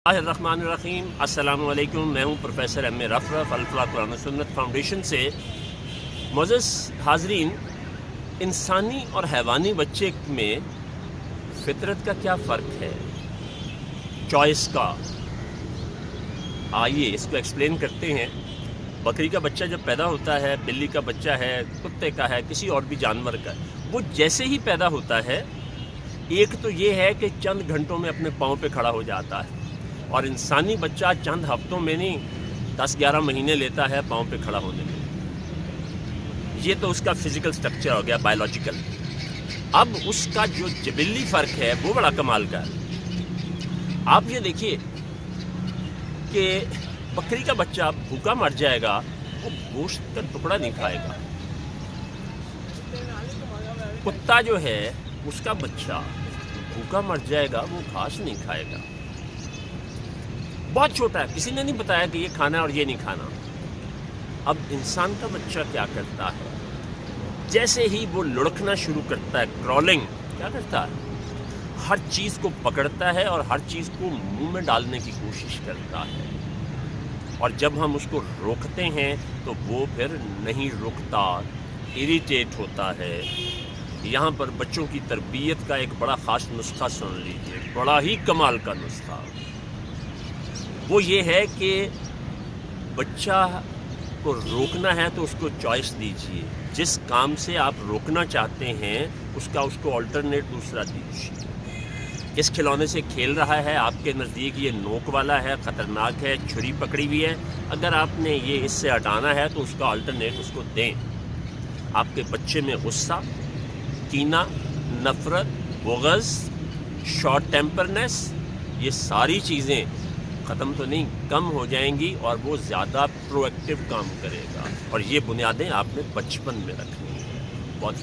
Bismillahirrahmanirrahim। अस्सलाम वालेकुम। मैं हूँ professor M A रफ़रफ़ Al Falah Quran सुन्नत फाउंडेशन से। मोअज़्ज़ज़ हाज़रीन, इंसानी और हैवानी बच्चे में फ़ितरत का क्या फ़र्क है, चॉइस का? आइए इसको एक्सप्लेन करते हैं। बकरी का बच्चा जब पैदा होता है, बिल्ली का बच्चा है, कुत्ते का है, किसी और भी जानवर का, वो जैसे ही पैदा होता है, एक तो ये है कि चंद घंटों में अपने पाँव पे खड़ा हो जाता है, और इंसानी बच्चा चंद हफ्तों में नहीं 10-11 महीने लेता है पाँव पे खड़ा होने में। ये तो उसका फिज़िकल स्ट्रक्चर हो गया, बायोलॉजिकल। अब उसका जो जिबिल्ली फ़र्क है वो बड़ा कमाल का है। आप ये देखिए कि बकरी का बच्चा भूखा मर जाएगा, वो गोश्त का टुकड़ा नहीं खाएगा। कुत्ता जो है उसका बच्चा भूखा मर जाएगा, वो घास नहीं खाएगा। बहुत छोटा है, किसी ने नहीं बताया कि ये खाना है और ये नहीं खाना। अब इंसान का बच्चा क्या करता है, जैसे ही वो लुढ़कना शुरू करता है, क्रॉलिंग, क्या करता है, हर चीज़ को पकड़ता है और हर चीज़ को मुंह में डालने की कोशिश करता है। और जब हम उसको रोकते हैं तो वो फिर नहीं रुकता, इरिटेट होता है। यहाँ पर बच्चों की तरबियत का एक बड़ा ख़ास नुस्खा सुन लीजिए, बड़ा ही कमाल का नुस्खा। वो ये है कि बच्चा को रोकना है तो उसको चॉइस दीजिए। जिस काम से आप रोकना चाहते हैं उसको अल्टरनेट दूसरा दीजिए। इस खिलौने से खेल रहा है, आपके नज़दीक ये नोक वाला है, ख़तरनाक है, छुरी पकड़ी हुई है, अगर आपने ये इससे हटाना है तो उसका अल्टरनेट उसको दें। आपके बच्चे में गुस्सा, कीना, नफ़रत, बुग़्ज़, शॉर्ट टेम्परनेस, ये सारी चीज़ें ख़त्म तो नहीं, कम हो जाएंगी और वो ज़्यादा प्रोएक्टिव काम करेगा। और ये बुनियादें आपने बचपन में रखनी है। बहुत